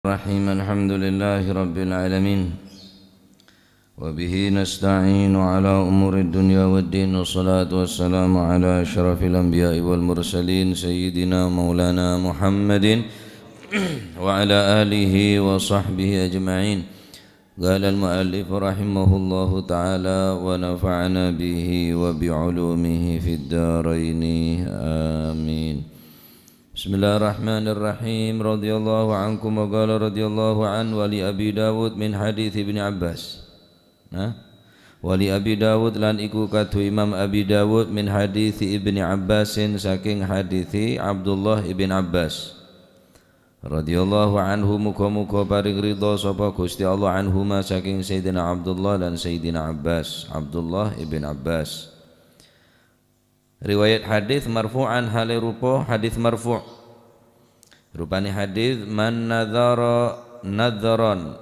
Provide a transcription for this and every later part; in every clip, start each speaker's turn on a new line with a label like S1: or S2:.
S1: الرحيم الحمد لله رب العالمين وبه نستعين على أمور الدنيا والدين والصلاة والسلام على أشرف الأنبياء والمرسلين سيدنا مولانا محمد وعلى آله وصحبه أجمعين. قال المؤلف رحمه الله تعالى ونفعنا به وبعلومه في الدارين آمين. Bismillahirrahmanirrahim. Radhiyallahu ankum wa qala radhiyallahu an wali Abi Dawud min hadits Ibnu Abbas. Wali Abi Dawud lan iku kadu Imam Abi Dawud min hadits Ibnu Abbasin saking hadits Abdullah ibn Abbas. Radhiyallahu anhu muga-muga paring ridha sapa Gusti Allah anhuma saking Sayyidina Abdullah dan Sayyidina Abbas, Abdullah ibn Abbas. Riwayat hadis marfu'an hale rupa hadis marfu'. Rupane hadis man nadhara nadharan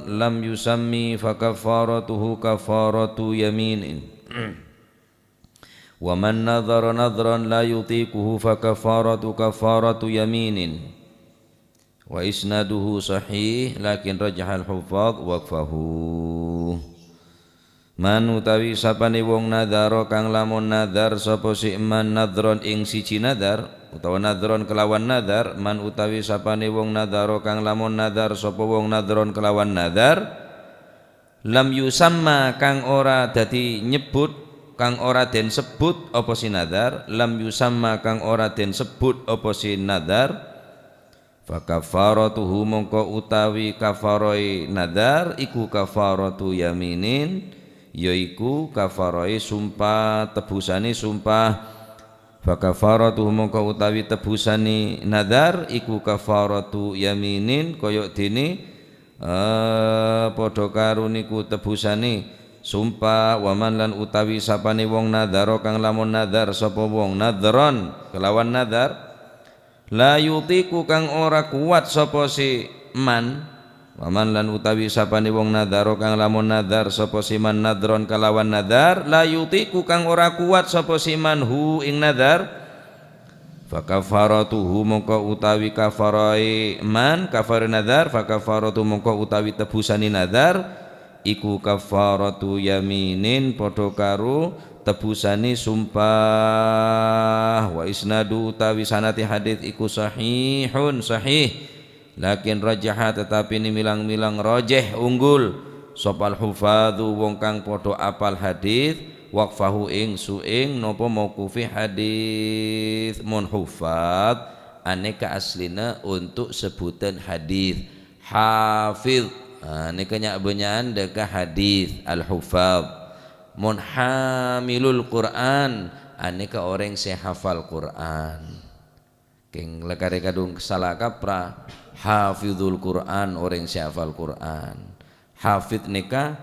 S1: lam yusammi fa kafaratuhu kafaratu yaminin. Wa man nadhara nadhran la yutiquhu fa kafaratu yaminin. Wa isnaduhu sahih lakin rajahal hufadz waqfahu. Man utawi sapane wong nadhara kang lamun nadhar sapa si man nadhron ing siji nadhar utawa nadhron kelawan nadhar man utawi sapane wong nadhara kang lamun nadhar sapa wong nadhron kelawan nadhar lam yusamma kang ora dadi nyebut kang ora den sebut apa si nadhar lam yusamma kang ora den sebut apa si nadhar fa kafaratuhu mongko utawi kafarai nadhar iku kafaratu yaminin yaiku kafarai sumpah tebusane sumpah fa kafaratuhu mongko utawi tebusane nadhar iku kafaratu yaminin kaya dene padha karo niku tebusane sumpah waman lan utawi sapane wong nadhara kang lamun nadhar sapa wong nadhron kelawan nadhar la yutiku kang ora kuat sapa si man waman lan utawi sapane wong nadhara kang lamun nadhar sapa si man nadhron kelawan nadhar la yutiku kang ora kuat sapa si man hu ing nadhar fa kafaratuhu mongko utawi kafarai man kafar nadhar fa kafaratu mongko utawi tebusane nadhar iku kafaratu yaminin padha karo tebusane sumpah wa isnadu utawi sanati hadits iku sahihun sahih lakin rajaha tetapi ini milang-milang rajih unggul sopal hufadhu wong kang padha apal hadis waqfahu ing suing napa mauqufi hadis mun hufad aneka aslina untuk sebutan hadis hafiz aneka nya benyaan deka hadis al hufad mun hamilul Quran aneka orang se hafal Quran keng lekare kadung salah kapra hafizul Quran orang hafal Quran hafid nika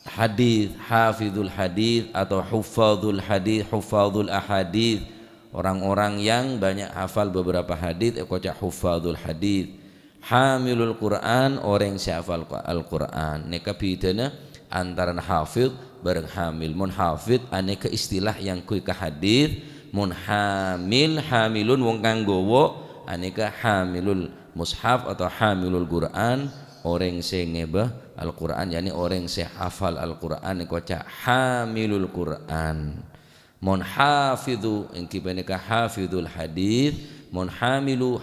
S1: hadis hafizul hadis atau hufadzul hadis hufadzul ahadits orang-orang yang banyak hafal beberapa hadis kocak hufadzul hadis hamilul Quran orang hafal Al-Quran nika bidana antara hafiz bareng hamil mun hafid aneka istilah yang kuy ka hadis mun hamilun wong kang gowo aneka hamilul mushaf atau hamilul Quran orang sing ngebah Al-Quran yakni orang sing hafal Al-Quran kocak hamilul Quran mun hafidhu engki beneka hafidul hadis mun hamilul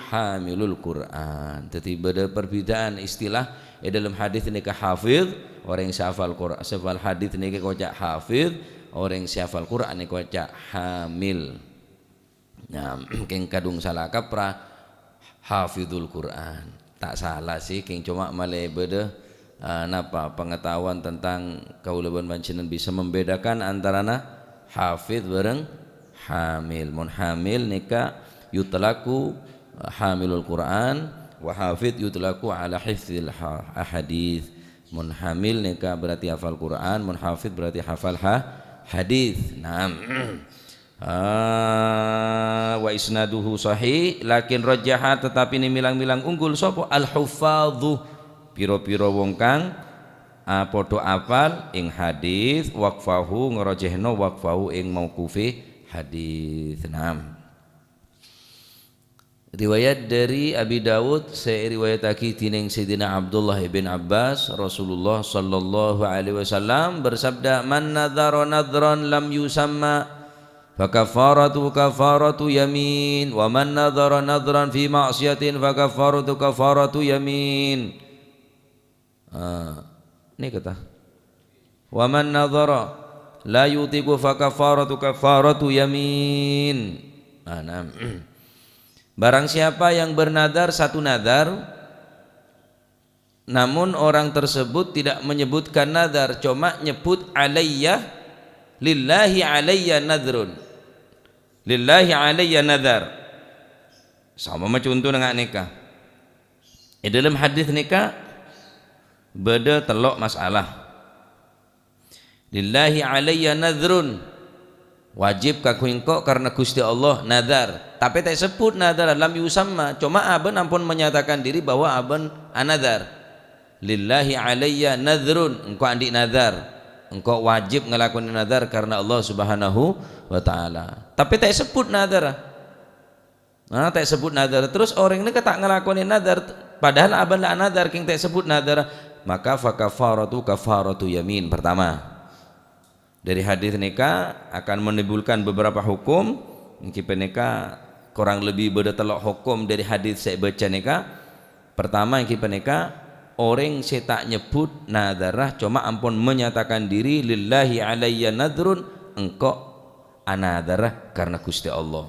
S1: Quran jadi beda perbedaan istilah dalam hadis nika hafid orang sing hafal Quran hafal hadis nika kocak hafid orang sing hafal Quran kocak hamil nah keng kadung salah kaprah hafizul Quran tak salah sih keng cuma malah beda napa pengetahuan tentang kaulaban panjenengan bisa membedakan antara hafiz bareng hamil mun hamil nika yutlaku hamilul Quran wa hafiz yutlaku ala hifdzil ahadits mun hamil nika berarti hafal Quran mun hafiz berarti hafal hadis nah wa isnaduhu sahih lakin rajaha tetapi ini milang-milang unggul sapa al hufadzu pira-pira wong kang padha apal ing hadis waqfahu ngrajehno waqfahu ing mauqufi hadis. Naam. Riwayat dari Abi Dawud saya riwayatake tining Sayyidina Abdullah bin Abbas Rasulullah sallallahu alaihi wasallam bersabda man nadhara nadhran lam yusamma fakafaratu kafaratu yamin wa man nadhara nadhran fi ma'siyatin fakafaratu kafaratu yamin. Ini kata wa man nadhara la yutiku fakafaratu kafaratu yamin. Barang siapa yang bernadar satu nadar namun orang tersebut tidak menyebutkan nadar, cuma nyebut alayya lillahi alayya nadrun, lillahi alayya nadar, sama macam contoh dengan nikah. Dalam hadis nikah beda telok masalah. Lillahi alayya nadrun, wajib kaku engkau karena Gusti Allah nadar, tapi tak sebut nadar lam yusamma, cuma aben ampun menyatakan diri bahwa aben anadar. Lillahi alayya nadrun, engkau andik nadar, engkau wajib ngelakuin nadar karena Allah Subhanahu wa taala, tapi tak sebut nadar. Tak sebut nadar, terus orang ini tak ngelakuin nadar padahal aben la nadar king tak sebut nadar, maka fakafaratu kafaratu yamin. Pertama dari hadis nikah akan menimbulkan beberapa hukum. Kita nikah kurang lebih beda telok hukum dari hadis saya baca nikah. Pertama yang kita nikah orang saya tak nyebut nadarah, cuma ampun menyatakan diri lillahi alayya nadrun, engkau anadarah karena Gusti Allah.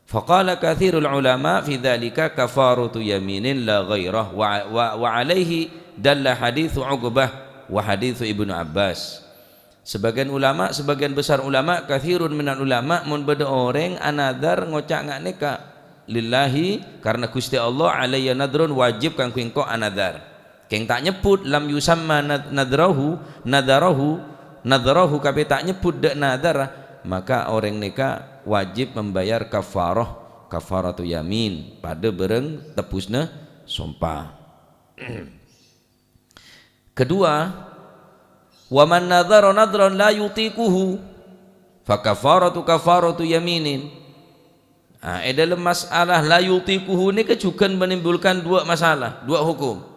S1: Faqala kathirul ulama fi dzalika kafaratu yaminin la ghairah wa alaihi dalla haditsu Uqbah wa haditsu Ibnu Abbas. Sebagian ulama, sebagian besar ulama, kathirun minal ulama mun beda orang anadar ngocak ngak nikah lillahi karena Gusti Allah alayya nadrun, wajib kang engko anadar. Keng tak nyebut lam yusamma nadarahu kape tak nyebut dak nadar, maka orang nikah wajib membayar kafaratu yamin pada bereng tepusna sumpah. Kedua, wa man nadhara nadran la yutiquhu fakafaratu kafaratu yaminin. Dalam masalah la yutiquhu ini juga menimbulkan dua masalah, dua hukum.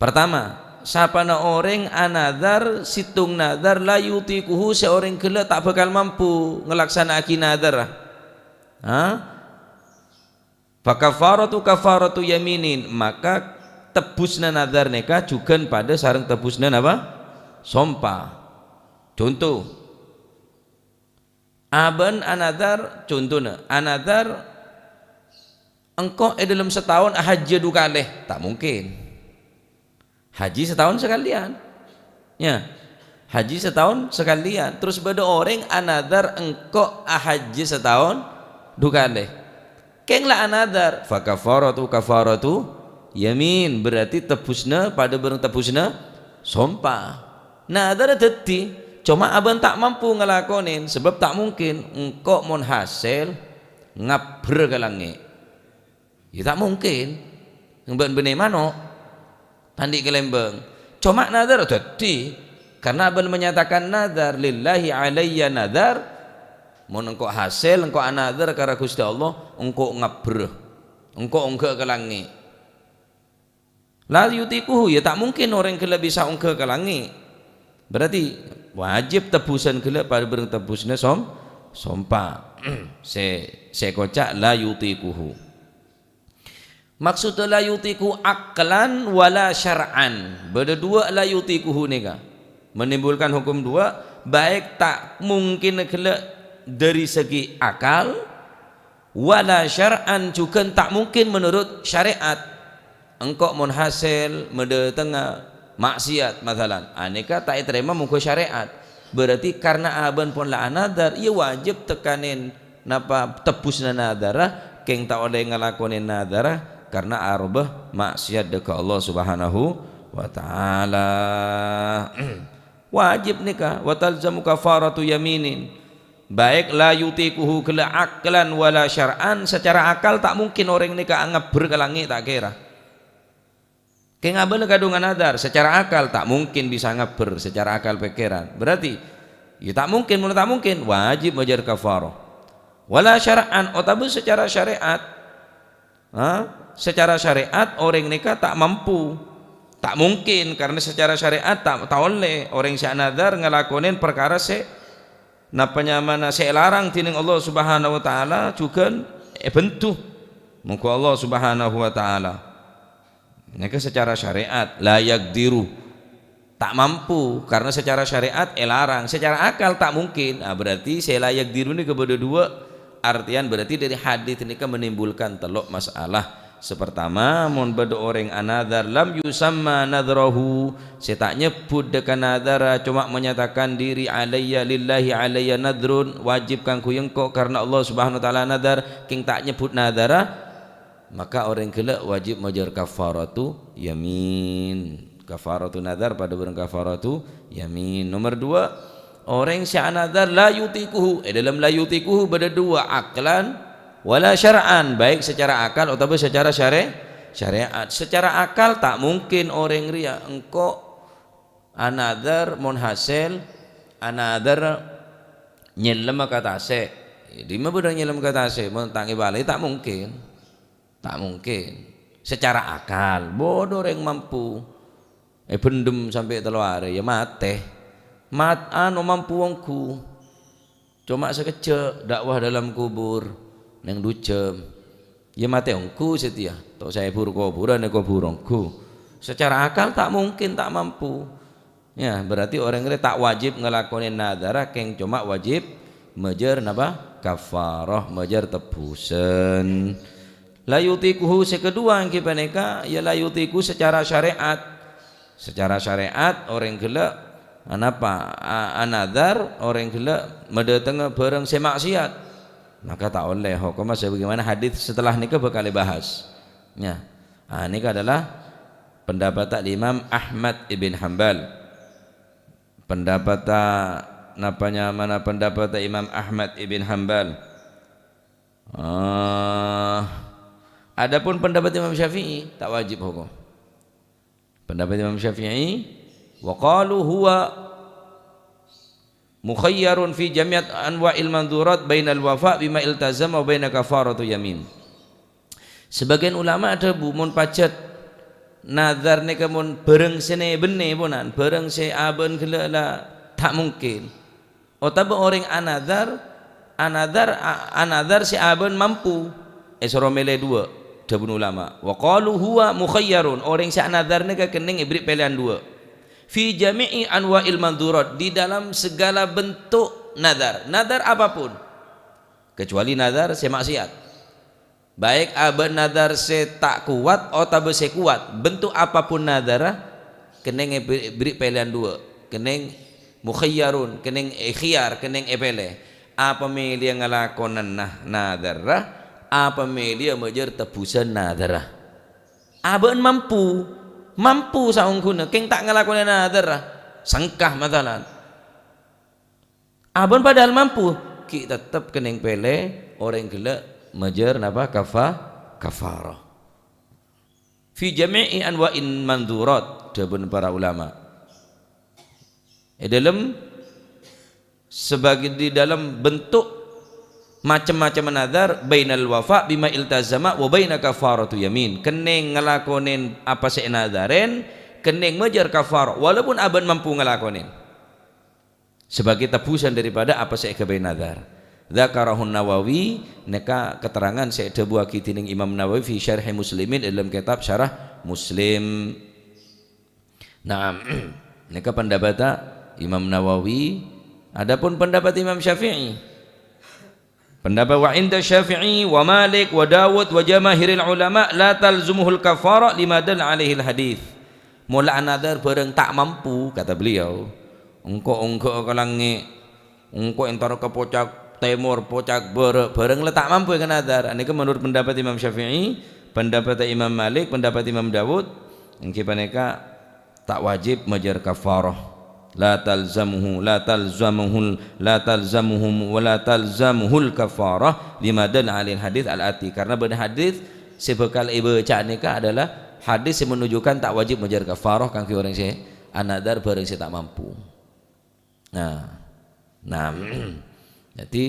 S1: Pertama, siapa na orang anadar situng nadar la yutiquhu, seorang kela tak bakal mampu ngelaksanakan nadar. Fakafaratu kafaratu yaminin, maka tebusna nadar nikah juga pada sarang tebusna apa? Sumpah. Contoh aban anadar, contohnya anadar engkau dalam setahun haji 2 kali, tak mungkin. Haji setahun sekalian ya, haji setahun sekalian. Terus beda orang anadar engkau haji setahun 2 kali, kenglah anadar fakafaratu kafaratu yamin, berarti tebusna pada bereng tebusna sumpah. Nadar dadi cuma abang tak mampu ngelakonin, sebab tak mungkin engkau mon hasil ngabr ke langit, ya tak mungkin. Ngeben benih mano tandi ke lembeng, cuma nadar dadi karena abang menyatakan nadar lillahi alayya nadar, mon engkau hasil engkau anadar karena Gusti Allah, engkau ngabr, engkau ungke ke langit. La yutiquhu, ya tak mungkin orang kela bisa ungke ke langit, berarti wajib tebusan kela pada bereng tebusna sumpah. Saya kocak la yutiquhu. Maksudnya la yutiquhu aklan wala syar'an. Beda dua la yutiquhu nika menimbulkan hukum dua, baik tak mungkin kela dari segi akal, wala syar'an juga tak mungkin menurut syariat. Engkau mun hasil mede tengah maksiat masalan, aneka tak terima muka syariat, berarti karena aban pun la anadar, ia wajib tekanin napa tebusna nadara, keng tak oleh ngelakonin nadara karena arbah maksiat dekat Allah Subhanahu wa taala. Wajib nikah wa talzamu kafaratu yaminin, baik la yutiquhu kala aklan wala syar'an, secara akal tak mungkin orang nikah ngeber ke langit, tak kira. Keng abang kadungan nadar, secara akal tak mungkin bisa ngeber, secara akal pikiran, berarti ya tak mungkin, mulai tak mungkin, wajib majar kafarah. Wala syar'an, otabu secara syariat Secara syariat orang nikah tak mampu, tak mungkin, karena secara syariat tak oleh orang si nadar ngelakonin perkara se napanya mana se larang tining Allah Subhanahu wa taala juga bentuh muka Allah Subhanahu wa taala. Nikah secara syariat layak diru tak mampu, karena secara syariat larang, secara akal tak mungkin. Berarti saya layak diru ini kepada dua artian, berarti dari hadis ini kan menimbulkan teluk masalah. Sepertama, mun beda orang anadar lam yusamma nadrahu, saya tak nyebut dekan nadara, cuma menyatakan diri alayya lillahi alayya nadrun, wajib kang ku yengko karena Allah Subhanahu wa taala nadar, king tak nyebut nadara, maka orang kelak wajib majar kafaratu yamin. Kafaratu nadar pada barang kafaratu yamin. Nomor dua, orang si nadar la yutikuhu, dalam la yutikuhu beda dua, aklan wala syar'an, baik secara akal atau secara syariat. Secara akal tak mungkin orang ria engkau anadar mon hasil anadar nyelam kata se di mana bedang nyelam kata se mon tangi balik, tak mungkin, tak mungkin. Secara akal bodoh orang mampu bendem sampai telu hari ya mate mampu wongku cuma sekecil dakwah dalam kubur neng ducem ya mate ongku setia tok saya buru kuburan neko burungku. Secara akal tak mungkin, tak mampu ya, berarti orang ini tak wajib ngelakonin nadara, keng cuma wajib mejer napa kafarah, mejer tebusan. Layutikuhu sekedua yang kipaneka ya layutiku secara syariat. Secara syariat orang gelak anapa anadar, orang gelak mendatang bareng semaksiat, maka tak oleh hukum sebagaimana hadis setelah nikah bakal bahas ya. Ini adalah pendapat Imam Ahmad ibn Hanbal, pendapat napanya mana pendapat Imam Ahmad ibn Hanbal. Adapun pendapat Imam Syafi'i tak wajib hukum. Pendapat Imam Syafi'i wa qalu huwa mukhayyarun fi jami'at anwa'il mandhurat bainal wafa bima iltazama wa baina kafaratu yamin. Sebagian ulama ada mun pacet nazar ne kamun bareng sene bene punan bareng se aben gelala tak mungkin. Otaba orang anadar si aben mampu soromele dua dabun ulama. Wa qalu huwa mukhayyarun, orang si anadar ne kening ibri pilihan dua fi jami'i anwa'il mandhurat, di dalam segala bentuk nadar apapun kecuali nadar se maksiat, baik aben nadar se tak kuat atau se kuat, bentuk apapun nadar keneng beri pilihan dua, keneng mukhayyarun, keneng ikhyar, keneng epele, apa milih ngelakonan nadar, apa milih mejer tebusan nadar. Aben mampu saungkuna keng tak ngelakuin nadar sangkah matalan abon padahal mampu kita tetap keneng pele orang gelak majer napa kafarah fi jami'i anwa'in mandhurat dabun para ulama dalam sebagai di dalam bentuk macam-macam nadar bainal wafa bima iltazama wa baina kafaratu yamin, keneng ngelakonin apa se nadaren, keneng mejar kafar walaupun aban mampu ngelakonin sebagai tebusan daripada apa se kebain nadar. Dzakarahun Nawawi, neka keterangan saya debuah kitining Imam Nawawi fi syarh Muslimin dalam kitab syarah Muslim. Nah, neka pendapat Imam Nawawi. Adapun pendapat Imam Syafi'i, pendapat wa inda Syafi'i wa Malik wa Dawud wa jamaahiril ulama la talzumuhul kafara lima dalla alaihi hadis. Mula nadar bareng tak mampu, kata beliau, engko kalangi engko antara ke pocak timur pocak bareng letak mampu ke nadar. Ini menurut pendapat Imam Syafi'i, pendapat Imam Malik, pendapat Imam Dawud, engki paneka tak wajib majar kafarah. La talzamuhum wa la talzamuhul kafarah lima dalla alil hadis al-ati, karena benar hadis sebekal baca nikah adalah hadis yang menunjukkan tak wajib menjar kafarah kang fi orang saya anadar bareng saya tak mampu. Nah jadi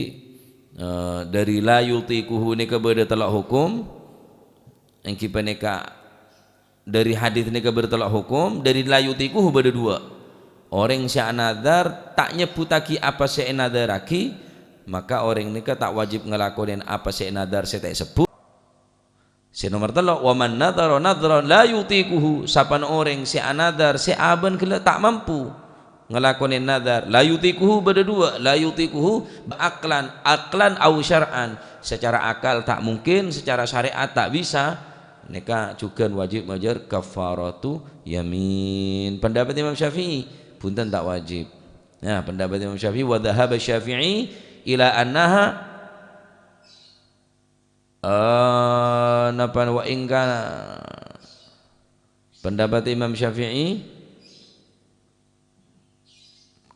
S1: dari la yutikuhu ni kepada telak hukum engki peneka dari hadis nika bertolak hukum dari layutiku beda dua. Orang si anadar tak nyebutaki apa si nadaraki, maka orang nika tak wajib ngelakonin apa si nadar si tak sebut. Si nomor telok waman nadara nadran la yutikuhu, sapan orang si anadar si aban kela tak mampu ngelakonin nadar, la yutikuhu beda dua, la yutikuhu aklan au syar'an, secara akal tak mungkin, secara syariat tak bisa, nika juga wajib majar kafaratu yamin. Pendapat Imam Syafi'i punten tak wajib. Nah, pendapat Imam Syafi'i wa dhahaba Syafi'i ila annaha napa wa ingka, pendapat Imam Syafi'i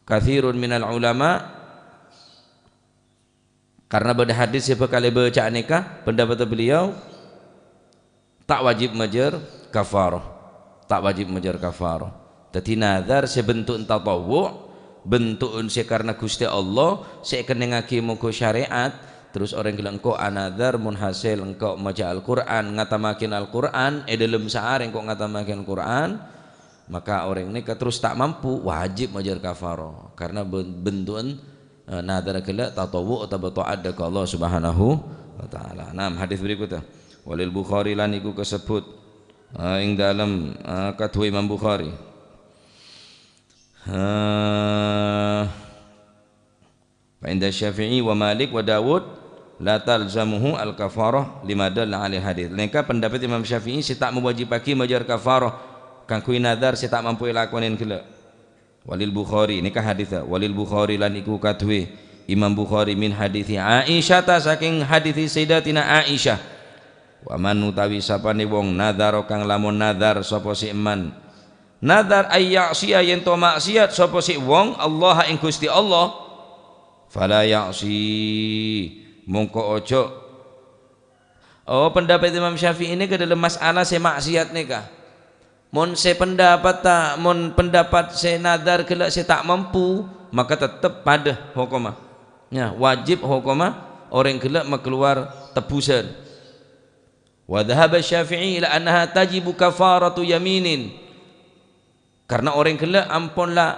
S1: kathirun minal ulama, karena pada hadis siapa kali baca nikah, pendapat beliau tak wajib majar kafarah, tak wajib majar kafarah. Tadi nazar sebentuk tatawwu, bentukun se karena Gusti Allah, se kenengaki muka syariat. Terus orang bilang engkau anadar mun hasil engkau maca Al-Quran, ngatamakin Al-Quran, dalam sehari engkau ngatamakin Al-Quran, maka orang ini terus tak mampu, wajib majar kafarah, karena bentukan nadar kala tatawwu atau taat ke Allah Subhanahu wa taala. Nah, hadis berikutnya walil Bukhari lan iku kesebut ing dalam kata Imam Bukhari fa inda Syafi'i wa Malik wa Dawud la talzamuhu al-kafarah lima dalla alaihi hadis. Lengkap pendapat Imam Syafi'i si tak mewajibaki majar kafarah kang kuwi nadar si tak mampu lakonin kala. Walil Bukhari nikah hadis walil Bukhari lan iku katwe Imam Bukhari min hadis Aisyah ta saking hadis Sayyidatina Aisyah, wa man utawi sapane wong nadar kang lamun nadar sapa si eman nadar ayyasiya yen to maksiat sapa si wong Allah ing Gusti Allah, fala ya'si mongko ojo. Oh, pendapat Imam Syafi'i ini ke dalam masalah se maksiat nikah. Mon se pendapat tak, mon pendapat se nadar kelak se tak mampu, maka tetap pada hukumah. Ya, wajib hukumah orang kelak keluar tebusan. Wa dhahaba Syafi'i ila annaha tajibu kafaratu yaminin. Karena orang kelak ampunlah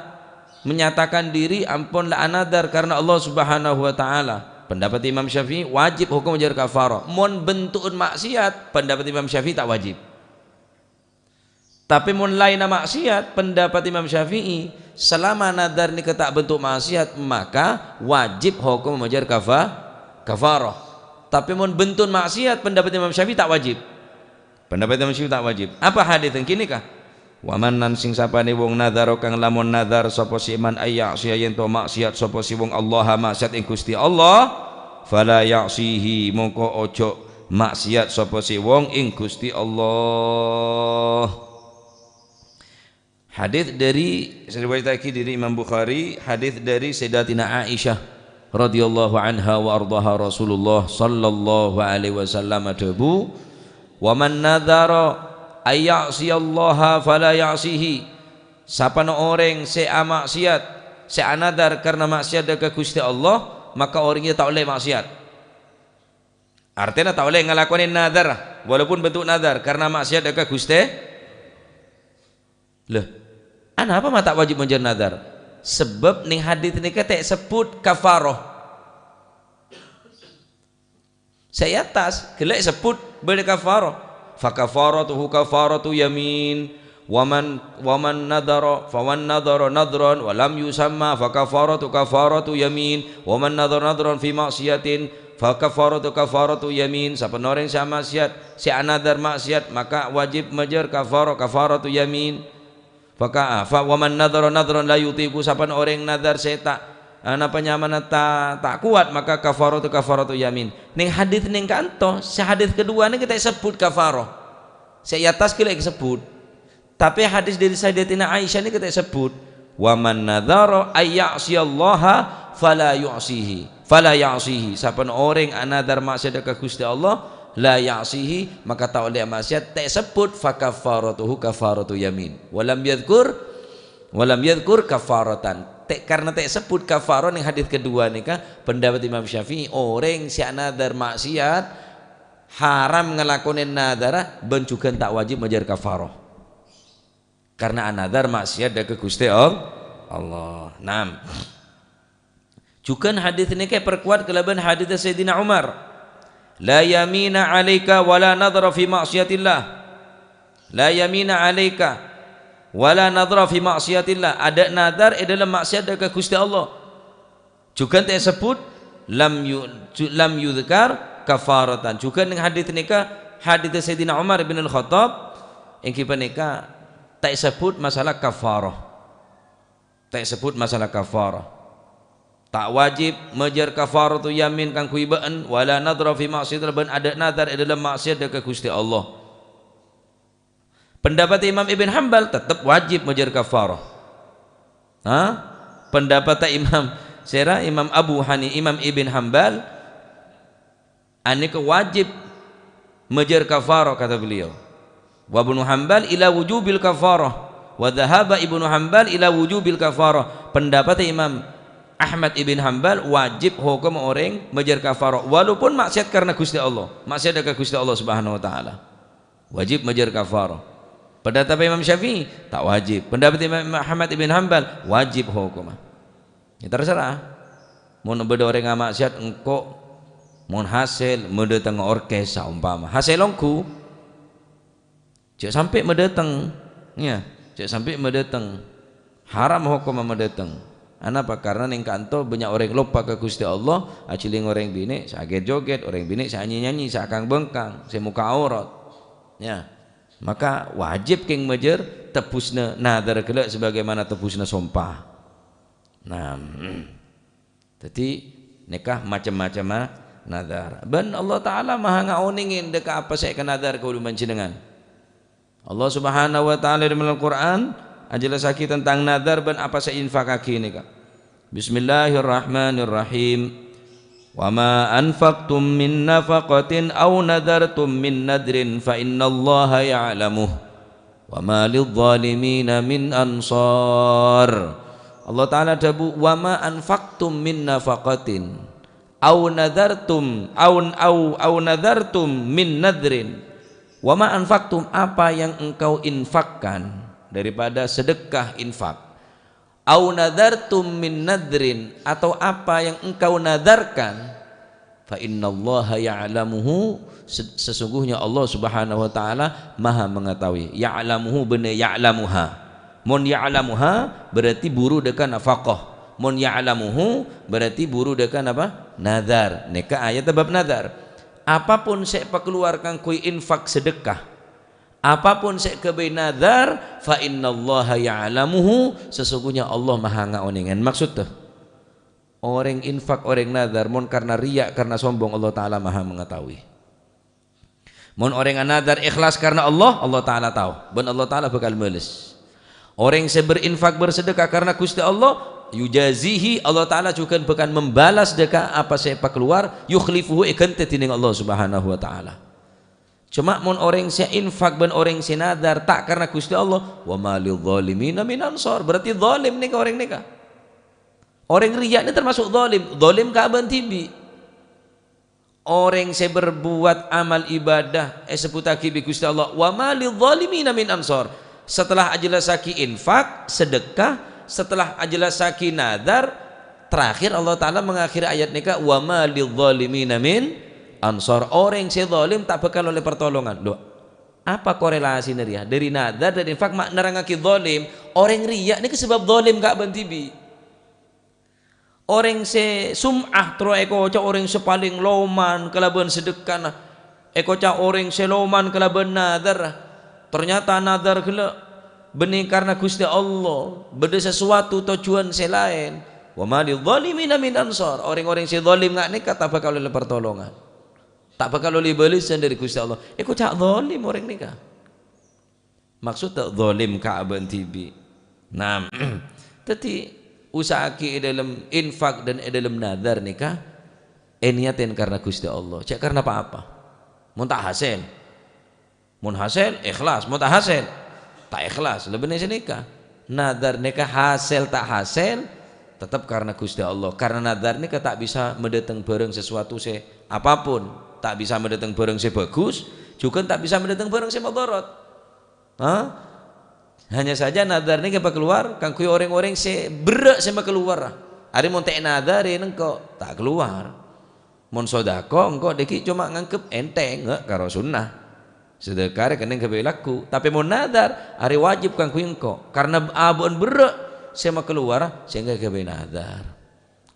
S1: menyatakan diri, ampunlah anadar karena Allah Subhanahu wa taala. Pendapat Imam Syafi'i wajib hukum majar kafarah. Mon bentukun maksiat, pendapat Imam Syafi'i tak wajib. Tapi mun lain maksiat, pendapat Imam Syafi'i selama nadar ni tak bentuk maksiat maka wajib hukum majar kafarah. Tapi mun bentuk maksiat, pendapat Imam Syafi'i tak wajib. Pendapat Imam Syafi'i tak wajib. Apa hadis yang kini kah? Wa man nan sing sapane wong nadar kang lamun nadar sapa si man ayya sia yen to maksiat sapa si wong Allah maksiat ing Gusti Allah, fala ya'sihi mongko ojo maksiat sapa si wong ing Gusti Allah. Hadis dari riwayat dari Imam Bukhari, hadis dari Sayyidatina Aisyah radhiyallahu anha wa ardaha Rasulullah sallallahu alaihi wasallam adabu wa man nadara ayyasiyallaha fala ya'sihi, sapana orang se maksiat se anadar karena maksiat ke Gusti Allah, maka orangnya tak boleh maksiat. Artinya tak boleh ngelakonin nadar walaupun bentuk nadar karena maksiat ke Gusti. Loh, apa mata wajib menjar nadar? Sebab ning hadis ini kata sebut kafaroh. Saya atas kelak sebut boleh kafaroh. Fakafaratuhu kafaratu yamin waman nadara fawan nadara nadran walam yusamma fakafaratu kafaratu yamin waman nadara nadran fi maksiatin fakafaratu kafaratu yamin. Siapa orang sama maksiat si anadar maksiat maka wajib majar kafaratu yamin. Fa waman nadara nadran la yutiku, siapa orang nadar saya tak apa nyaman tak kuat maka kafaratu yamin. Ning hadis ning kanto si hadis kedua ni kita sebut kafarah. Saya atas kita sebut. Tapi hadis dari Sayyidatina Aisyah ni kita sebut waman nadara ayyasiyallaha fala ya'sihi. Siapa orang anadar maksiat ke Gusti Allah la ya'sihi maka tak oleh maksiat tak sebut fakafaratuhu kafaratu yamin. Walam yadhkur kafaratan. Karena tak sebut kafarah ning hadis kedua ni kah pendapat Imam Syafi'i orang si anadar maksiat haram ngelakonin nadar ben juga tak wajib majar kafarah karena anadar maksiat dak Gusti Allah. Naam. Juga hadis ini kayak perkuat kelaban hadis Sayyidina Umar. La yamina 'alaika wala nadhara fi ma'siyatillah. La yamina 'alaika wala nadhara fi ma'siyatillah. Ada nadar dalam maksiat dak Gusti Allah. Juga tersebut lam yudhkar kafaratan. Juga dengan hadis nikah hadis Sayyidina Umar bin Al-Khattab yang kita nikah tak sebut masalah kafarah. Tak sebut masalah kafarah. Tak wajib majar kafaratu yamin kang kuibaan wala nadra fi ma'siyatil ban ada nadar dalam maksiat dekat Gusti Allah. Pendapat Imam Ibn Hanbal tetap wajib majar kafarah. Pendapat Imam Abu Hanifah, Imam Ibn Hanbal anika wajib majar kafarah kata beliau. Wa Ibnu Hanbal ila wujubil kafarah wa dhahaba Ibnu Hanbal ila wujubil kafarah. Pendapat Imam Ahmad Ibn Hanbal wajib hukum orang majar kafarah walaupun maksiat karena Gusti Allah, maksiat dekat Gusti Allah Subhanahu wa taala. Wajib majar kafarah. Pendapat Imam Syafi'i tak wajib. Pendapat Imam Ahmad Ibn Hanbal wajib hukum. Ya terserah. Mun beda orang maksiat engko mun hasil mendatang orkes umpama. Hasil longku cek sampai mendatang ya, cek sampai mendatang haram hukum mendatang. Kenapa? Karena ning kanto banyak orang lupa ke Gusti Allah, aciling orang bini saget joget, orang bini nyanyi sakang bengkang, semuka aurat. Ya. Maka wajib king majer tebusna nadar kelak sebagaimana tebusna sumpah. Nah, jadi nikah macam-macam nadar. Ben Allah Taala maha ngauningin deka apa saya nadar kau dengan. Allah Subhanahu wa taala dalam Al-Qur'an ajelasaki tentang nadar ben apa saya infakaki ini kak. Bismillahirrahmanirrahim. Wa ma anfaqtum min nafaqatin aw nadartum min nadrin fa innallaha ya'lamuh. Wa ma lidh-dhalimin min ansar. Allah taala dabu wa ma anfaqtum min nafaqatin aw nadartum aw nadartum min nadrin. Wa ma anfaqtum apa yang engkau infakkan daripada sedekah infak. Au nadartum min nadrin atau apa yang engkau nadarkan. Fa innallaha ya'lamuhu sesungguhnya Allah Subhanahu wa taala Maha mengetahui. Ya'lamuhu bener ya'lamuha. Mun ya'lamuha berarti buru dekan nafaqah. Mun ya'lamuhu berarti buru dekan apa? Nadar. Neka ayat bab nadar. Apapun saya keluarkan kui infak sedekah, apapun saya kebay nadar, fa innallaha ya'lamuhu sesungguhnya Allah maha ngauningan. Maksud tuh orang infak orang nadar mon karena riya karena sombong Allah taala maha mengetahui. Mon orang nadar ikhlas karena Allah taala tahu. Ben Allah taala bakal meles. Orang yang berinfak bersedekah karena Gusti Allah yujazihi Allah taala juga bukan membalas deka apa saya keluar yukhlifuhu ikan tetining Allah Subhanahu wa taala. Cuma mun orang saya infak ben orang saya nadar tak karena Gusti Allah wa malil zalimin min ansar berarti zalim nih orang nika. Orang riya ini termasuk zalim ka ban tibi. Orang saya berbuat amal ibadah seputaki bi Gusti Allah wa malil zalimin min ansar. Setelah ajelasaki infak sedekah setelah ajelasaki nadar terakhir Allah taala mengakhiri ayat nikah wa ma lidh-dhalimin min ansar. Orang yang zalim tak bakal oleh pertolongan. Loh, apa korelasi riya dari nadar dan infak mak nerangaki zalim. Orang riya ini sebab zalim gak bantibi. Orang se sum'ah tro eko ca orang sepaling loman kelaban sedekah eko ca orang se loman kelaban nadar ternyata nadar kela benih karena Gusti Allah beda sesuatu tujuan selain wa ma lidh-dhalimin min ansar. Orang-orang yang zalim ngak nikah tak bakal oleh pertolongan, tak bakal oleh balasan dari Gusti Allah. Eko cak zalim orang nikah maksud tak zalim ka'ban tibi. Nah tadi usahaki dalam infak dan dalam nadar nikah niatin karena Gusti Allah cak karena apa-apa mun tak hasil mun hasil ikhlas mun tak hasil tak ikhlas lebih nih nikah. Nadar nikah hasil tak hasil tetap karena Gusti Allah. Karena nadar nikah tak bisa mendatang bareng sesuatu apapun tak bisa mendatang barang si bagus, juga tak bisa mendatang barang si madarat. Hanya saja nadar ni kepa keluar kang kuy orang-orang si berak sama keluar. Ari mon tek nadar engko tak keluar. Mon sodako engko deki cuma ngangkep enteng enggak karo sunnah. Sedekah kening kebe laku, tapi mon nadar ari wajib kang kuy engko karena abon berak sama keluar sehingga kebe nadar.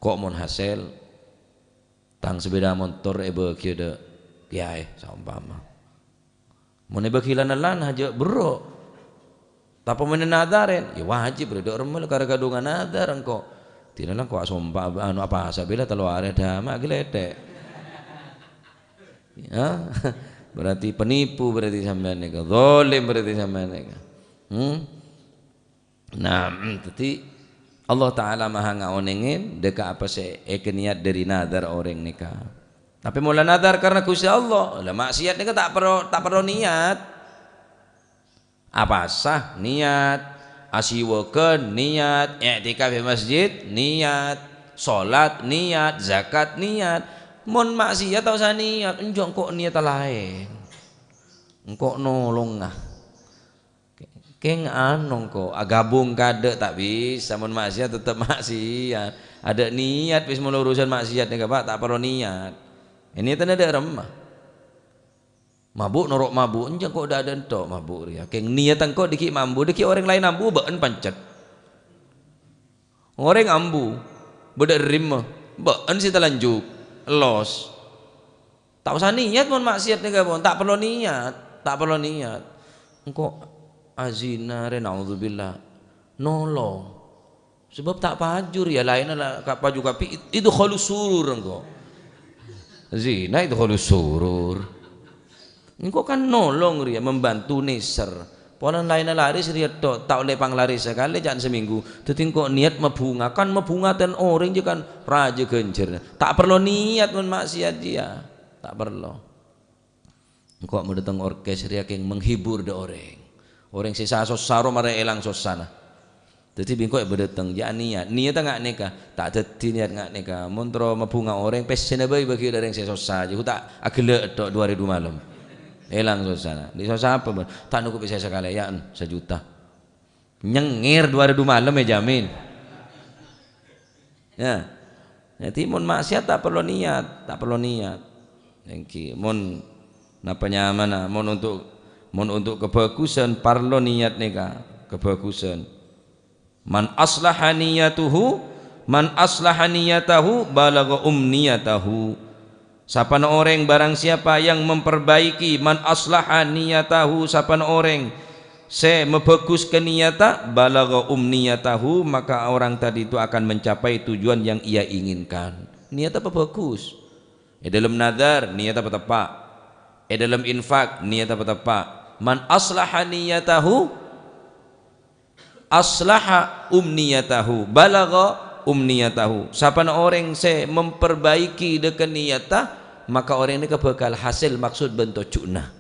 S1: Kok mon hasil tang sepeda motor ebe kieu de kiai saumpama. Mun ebe kilan lan haja berak. Tapi mana nadarin, ya wajib berdoa remel karena kadungan nadar engkau. Tidak lah kau sumpah anu apa sabila telu are dama geledek. Ya, berarti penipu berarti sampean nika, zalim berarti sampean nika. Nah, jadi Allah Taala maha ngaonengin deka apa se niat dari nadar orang nika. Tapi mula nadar karena Gusti Allah, lah maksiat nika tak perlu niat. Apa sah niat, asiwakeun niat, i'tikaf di masjid niat, salat niat, zakat niat. Mun maksiat tau usah niat, enjong kok niat lain. Engko nolong ah. Keng anong kok gabung kade tak bisa mun maksiat tetep maksiat. Ada niat wis mun urusan maksiat nih Pak tak perlu niat. Ini tanda ada remah. Mabuk norok mabuk enjang kok dak ada entok mabuk ria keng niatan kok diki mambu diki orang lain ambu beun pancet orang ambu bedak rima beun si telanjuk los tak usah niat mun maksiat nih gabon tak perlu niat engko azina re naudzubillah nolong sebab tak pajur ya lain lah paju kapi itu khalus surur engko zina itu khalus surur. Engkau kan nolong ria membantu neser. Polan lain laris ria tok tak oleh panglaris sekali jangan seminggu. Tapi engkau niat mebunga kan mebungatan orang je kan raja genjer. Tak perlu niat mun maksiat dia. Tak perlu. Engkau mau datang orkes ria keng menghibur de orang. Orang sisa sosaro mare elang sosana. Jadi bingkau berdatang jangan niat enggak nikah tak teti niat enggak nikah. Montro mebunga orang pesena bayi bagi orang sisa saja. Tak agile tok 2000 malam. Elang suasana di suasana apa tak nukup bisa sekali ya 1 juta nyengir 2000 malam ya jamin ya jadi mun maksiat tak perlu niat engki mun napa nyaman mun untuk kebagusan parlo niat nika kebagusan man aslaha niyatahu balagha umniyatahu. Sapan orang barang siapa yang memperbaiki man aslaha niyatahu sapan orang se membaguskan niyata balagha umniyatahu maka orang tadi itu akan mencapai tujuan yang ia inginkan. Niat apa bagus? Dalam nadar niat apa tepat? Dalam infak niat apa tepat? Man aslaha niyatahu aslaha umniyatahu balagha umniyatahu. Sapan orang se memperbaiki dekan niyata maka orang ini bakal hasil maksud bentuk cuna.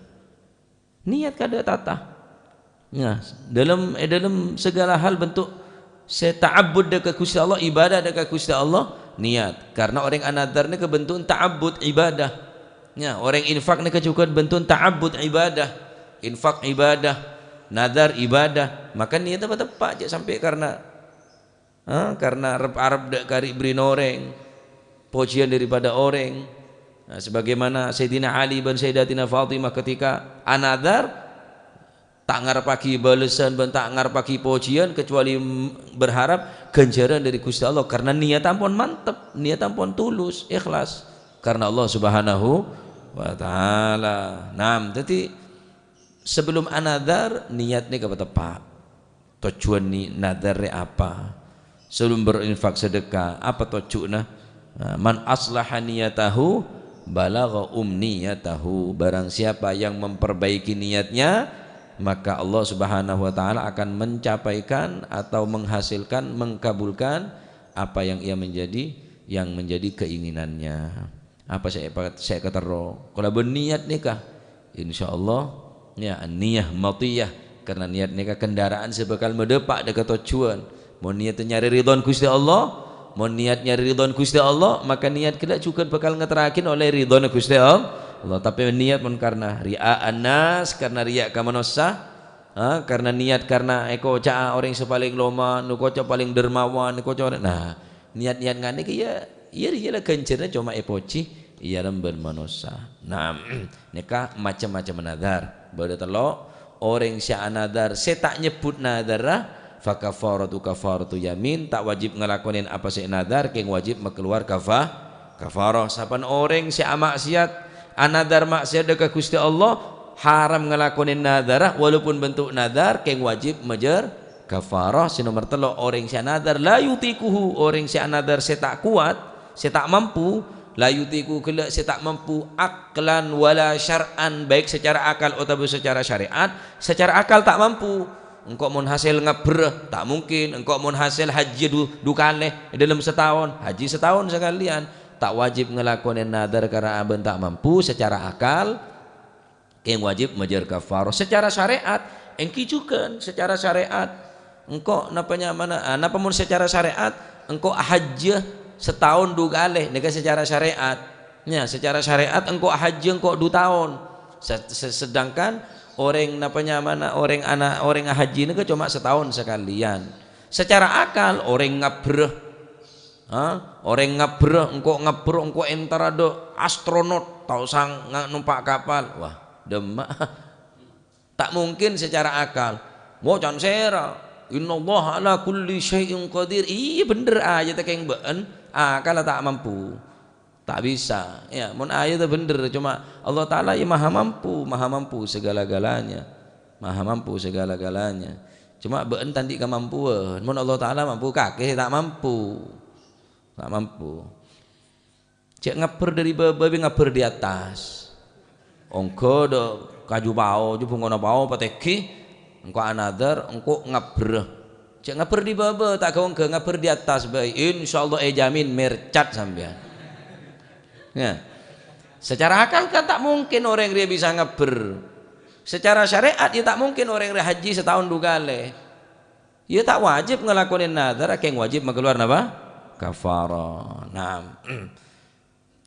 S1: Niat kada tata. Ya, dalam segala hal bentuk se ta'abbud dekat Gusti Allah, ibadah dekat Gusti Allah, niat. Karena orang anadar ni kebentuk ta'abbud ibadah. Ya, orang infak ni juga bentuk ta'abbud ibadah. Infak ibadah, nadar ibadah. Maka niat apa tepat je sampai karena Arab dak kari beri noreng pujian daripada orang. Nah, sebagaimana Sayyidina Ali dan Sayyidatina Fatimah ketika anadar tak ngarepaki balesan dan tak ngarepaki pujian kecuali berharap ganjaran dari Gusti Allah karena niat ampun mantep, niat ampun tulus, ikhlas karena Allah Subhanahu wa taala. Nah, jadi sebelum anadar niatnya kepada tepat. Tujuan ni nadar apa? Sebelum berinfak sedekah apa tujuannya? Man aslaha niyatahu balagha umniyatahu. Barang siapa yang memperbaiki niatnya maka Allah Subhanahu wa taala akan mencapaikan atau menghasilkan mengkabulkan apa yang ia menjadi keinginannya. Apa saya kata kalau berniat nikah insyaallah ya niyah matiyah karena niat nikah kendaraan sebekal medepak dekat tujuan. Mau niat nyari ridhon Gusti Allah, mau niat nyari ridhon Gusti Allah, maka niat kita juga bakal ngeterakin oleh ridhon Gusti Allah. Allah, tapi niat pun karena ria'an nas, karena riak ka manusia, karena niat karena eko caa orang sepaling loma, nuko ca paling dermawan, nuko ca nah niat-niat ngane ki ya iya lah kencernya cuma epoci iya lembar manusia. Nah nikah macam-macam nadar bada telo orang sya nadar saya tak nyebut nadar fa kafaratu yamin, tak wajib ngelakonin apa sih nadar keng wajib keluar kafarah. Sapan orang sya maksiat anadar maksiat dekat Gusti Allah haram ngelakonin nadar walaupun bentuk nadar keng wajib mejer kafarah. Si nomor telo orang si nadar la yutikuhu, orang si nadar saya tak kuat, saya tak mampu, la yutiku kelak saya tak mampu aklan wala syar'an, baik secara akal atau secara syariat. Secara akal tak mampu, engkau mun hasil ngebreh tak mungkin, engkau mun hasil haji dukane dalam setahun, haji setahun sekalian, tak wajib ngelakonin nadar karena aben tak mampu secara akal, yang wajib mejer kafarah. Secara syariat engki juga secara syariat engkau napanya mana napa mun secara syariat engkau haji setahun dua kali nega secara syariat ya, secara syariat engkau haji engkau 2 tahun, sedangkan orang napanya mana orang anak orang haji nega cuma setahun sekalian. Secara akal orang ngabreh orang ngabreh engkau entar ada astronot tau sang numpak kapal, wah demak tak mungkin secara akal. Mau can sera innallaha ala kulli syai'in qadir, iya bener aja tak yang beun akal tak mampu, tak bisa ya. Mun ayat itu bener, cuma Allah Ta'ala ya maha mampu segala-galanya, maha mampu segala-galanya, cuma beun tandi kemampuan. Mun Allah Ta'ala mampu kakek tak mampu, tak mampu. Cek ngaper dari babi ngaper di atas ongko do kaju bau ju pungono bau pateki engko another engko ngabreh cek ngaper di baba tak kau ke ngaper di atas bayi insyaallah jamin mercat sampean ya. Secara akal kan tak mungkin orang dia bisa ngaber, secara syariat ya tak mungkin orang dia haji setahun 2 kali ya, tak wajib ngelakonin nadar yang wajib mengeluar apa kafarah. Nah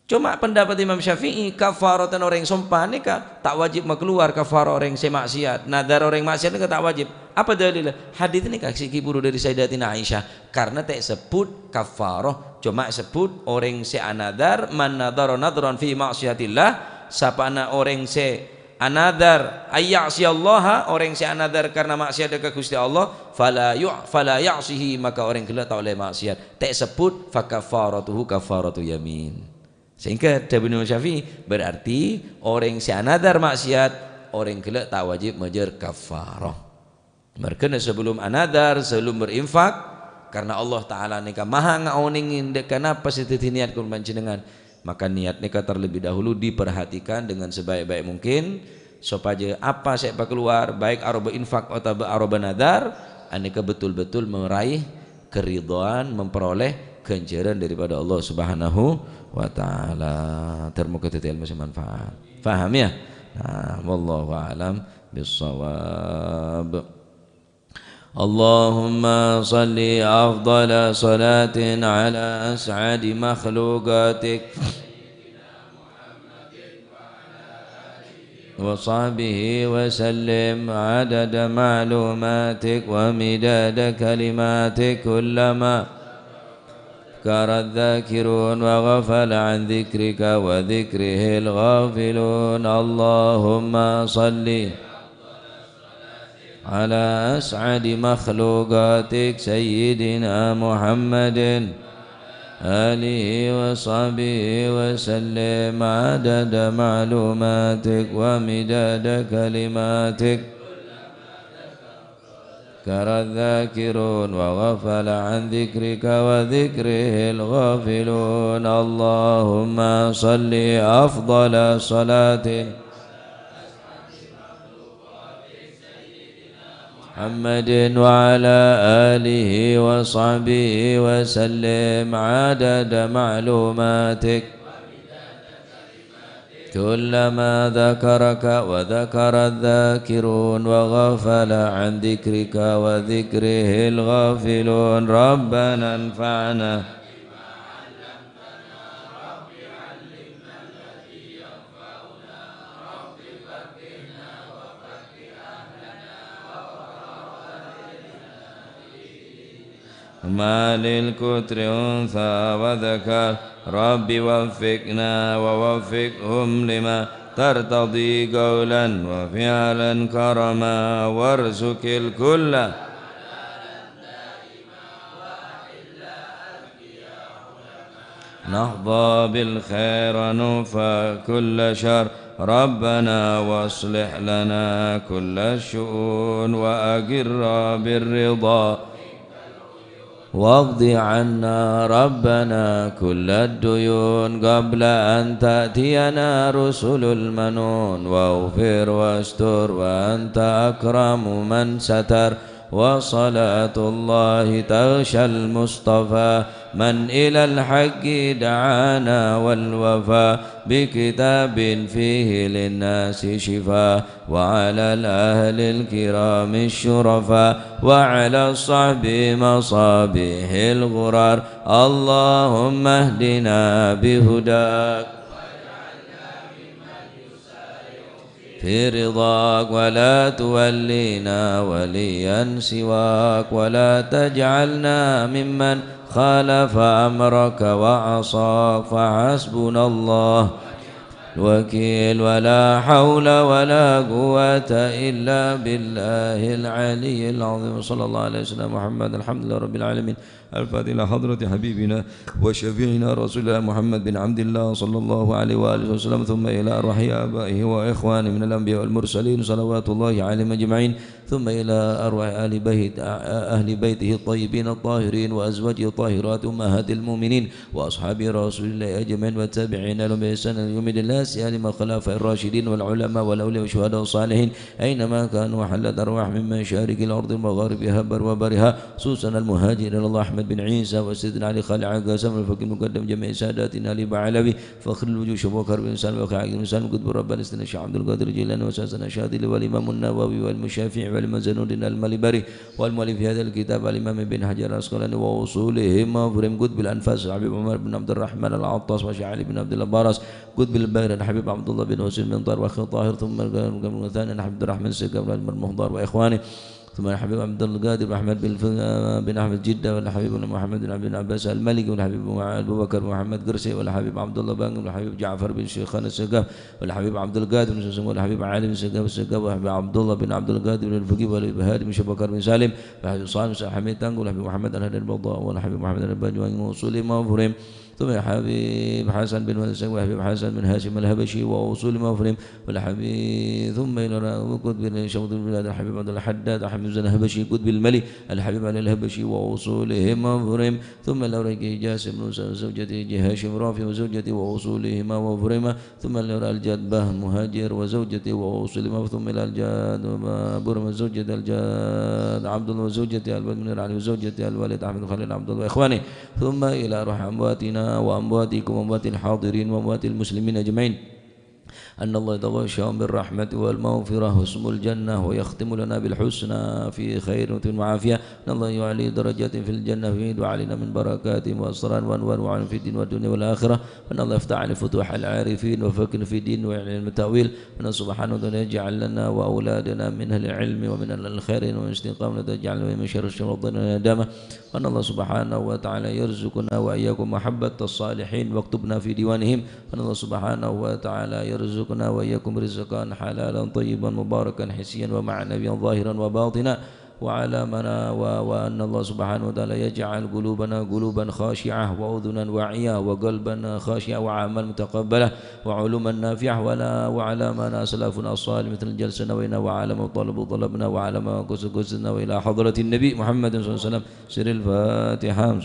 S1: cuma pendapat Imam Syafi'i kafaratan orang sumpah nikah tak wajib keluar kafarah orang semaksiat, nadar orang maksiat nikah tak wajib. Apa dalilnya? Hadis ini kasih kiburu dari Sayyidatina Aisyah, karena tak sebut kafarah, cuma sebut orang se anadar man nadara nadran fi maksiatillah, sapana orang se anadar ayyasiyallaha, orang se anadar karena maksiat ke Gusti Allah, fala ya'sihi, maka orang kelak tak oleh maksiat. Tak sebut fa kafaratuhu kafaratu yamin. Sehingga dari Imam Syafi'i berarti orang si anadar maksiat orang kelak tak wajib mejer kafarah. Merkena sebelum anadar, sebelum berinfak, karena Allah Ta'ala nikah maha ngaoningin kenapa situ niat kurban jenengan, maka niat nikah terlebih dahulu diperhatikan dengan sebaik-baik mungkin supaya apa saya keluar baik aroba infak atau aroba nadar aneka betul-betul meraih keridhaan, memperoleh ganjaran daripada Allah Subhanahu wa ta'ala. Termoga ilmu manfaat. Faham ya? Nah, wallahu a'lam bissawab. Allahumma salli afdala salatin ala as'adi makhluqatik wa sahbihi wa sallim adada ma'lumatik wa midada kalimatik kullama ذكر الذاكرون وغفل عن ذكرك وذكره الغافلون. اللهم صل على أسعد مخلوقاتك سيدنا محمد آله وصحبه وسلم عدد معلوماتك ومداد كلماتك ذكر الذاكرون وغفل عن ذكرك وذكره الغافلون. اللهم صل أفضل صلاة محمد وعلى آله وصحبه وسلم عدد معلوماتك كلما ذكرك وذكر الذاكرون وغفل عن ذكرك وذكره الغافلون. ربنا انفعنا ما للكتر أنثى وذكر رب وفقنا ووفقهم لما ترتضي قولا وفعلا كرما وارزق الكل نحظى بالخير نوفى كل شر ربنا واصلح لنا كل الشؤون وأقر بالرضا واقض عنا ربنا كل الديون قبل أن تأتينا رسل المنون واغفر واستر وأنت أكرم من ستر وصلاة الله تغشى المصطفى من إلى الحق دعانا والوفاء بكتاب فيه للناس شفاء وعلى الأهل الكرام الشرفاء وعلى الصحب مصابيح الغرار اللهم اهدنا بهداك في رضاك ولا تولينا وليا سواك ولا تجعلنا ممن خالف أمرك وعصاك فحسبنا الله الوكيل ولا حول ولا قوة إلا بالله العلي العظيم صلى الله عليه وسلم محمد الحمد لله رب العالمين الفاتحة إلى حضرة حبيبنا وشفيعنا رسول الله محمد بن عبد الله صلى الله عليه وآله وسلم ثم إلى أرواح آبائه وإخوانه من الأنبياء والمرسلين صلوات الله عليهم أجمعين ثم إلى أرواح أهل بيته الطيبين الطاهرين وأزواجه الطاهرات أمهات المؤمنين وأصحاب رسول الله أجمعين والتابعين لهم بإحسان يوم الدين سيما الخلفاء الراشدين والعلماء والأولياء والشهداء والصالحين أينما كانوا حلت أرواح من مشارق الأرض ومغاربها وبرها خصوصا المهاجر إلى الله أحمد بن عيسى وسيدنا علي خالع قاسم الفقيه المقدم جميع ساداتنا علي بعلوي فخر الوجوه شبوكر بن سالم وخاعق بن سالم قطب ربنا استنى الشيخ عبد القادر الجيلاني وساسنا الشاذلي والإمام النووي والمشافعي والمزنون المالبري والمؤلف في هذا الكتاب الإمام بن حجر العسقلاني ووصولهم وفرم قطب الأنفاس حبيب عمر بن عبد الرحمن العطاس وشعلي بن عبد الله بارس قطب الباهر الحبيب عبد الله بن حسين بن طاهر واخي طاهر ثم الثاني عبد الرحمن السقاف المهضار واخوانه ثم الحبيب عبد القادر احمد بن احمد جده والحبيب محمد بن عبد العباس الملك والحبيب ابو بكر محمد قرسي والحبيب عبد الله بن والحبيب جعفر بن شيخان السقاف والحبيب عبد القادر بن سليمان والحبيب علي بن السقاف والحبيب عبد الله بن عبد القادر بن الفقيه والحبيب هادي بن بكر بن سالم والحبيب صالح بن حميد تانغ والحبيب محمد الهادي البضاء والحبيب محمد الباجواني وصولي مفرم ثم الحبيب حسن بن مسعود والحبيب حسن بن هاشم الهبشي ووصول مفرم والحبيب ثم إلى قطب بن شوط البلاد الحبيب عبد الحداد الحبيب زين الهبشي قطب الملي الحبيب علي الهبشي ووصوله مفرم ثم الأورقي جاسم بن زوجته هاشم رافي وزوجته ووصولهما مفرمة ثم الأورقي الجاد مهاجر وزوجته ووصولهما ثم إلى الجاد برم زوجة الجاد عبد الله وزوجته الولد من علي وزوجته الوالد أحمد خليل عبد الله وإخوانه ثم إلى روح أمواتنا وأمواتكم وأموات الحاضرين وأموات المسلمين أجمعين أن الله يتغشاهم بالرحمة والمغفرة واسم الجنة ويختم لنا بالحسنى في خير وعافية أن الله يعلي درجات في الجنة ويعيد علينا من بركات وأسرار وأنوار وعلم في الدين والدنيا والآخرة وأن الله يفتح على فتوح العارفين وفكر في الدين ويعلم التأويل وأن سبحانه وتعالى يجعل لنا وأولادنا من أهل العلم ومن أهل الخير والاستقامة وتجعل من شر الشر والندامة وأن الله سبحانه وتعالى يرزقنا وإياكم محبة الصالحين واكتبنا في ديوانهم وأن الله سبحانه وتعالى يرزقنا وإياكم رزقا حلالا طيبا مباركا حسيا ومعنويا ظاهرا وباطنا وعلى منا وأن الله سبحانه وتعالى يجعل قلوبنا قلوبا خاشعة وأذنا واعية وقلبا خاشعة وعمل متقبلة وعلوما نافعة وعلى ما أسلافنا الصالح مثل الجلسة نوينا وعلى ما طلبنا وعلى ما قصدنا وإلى حضرة النبي محمد صلى الله عليه وسلم سر الفاتحة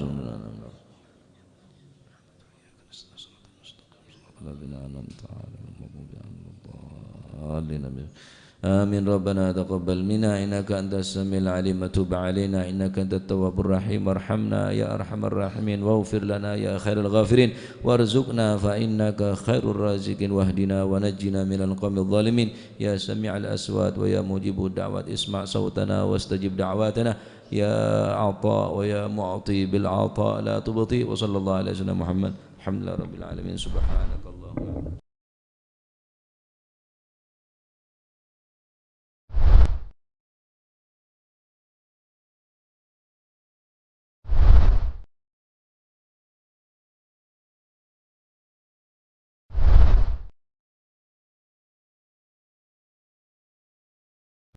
S1: آمين ربنا تقبل منا إنك أنت السميع العليم وتب علينا إنك أنت التواب الرحيم وارحمنا يا أرحم الراحمين واغفر لنا يا خير الغافرين وارزقنا فإنك خير الرازقين واهدنا ونجنا من القوم الظالمين يا سميع الأصوات ويا مجيب الدعوات اسمع صوتنا واستجب دعواتنا يا عطاء ويا معطي بالعطاء لا تبطي وصلى الله على سيدنا محمد الحمد لله رب العالمين سبحانك الله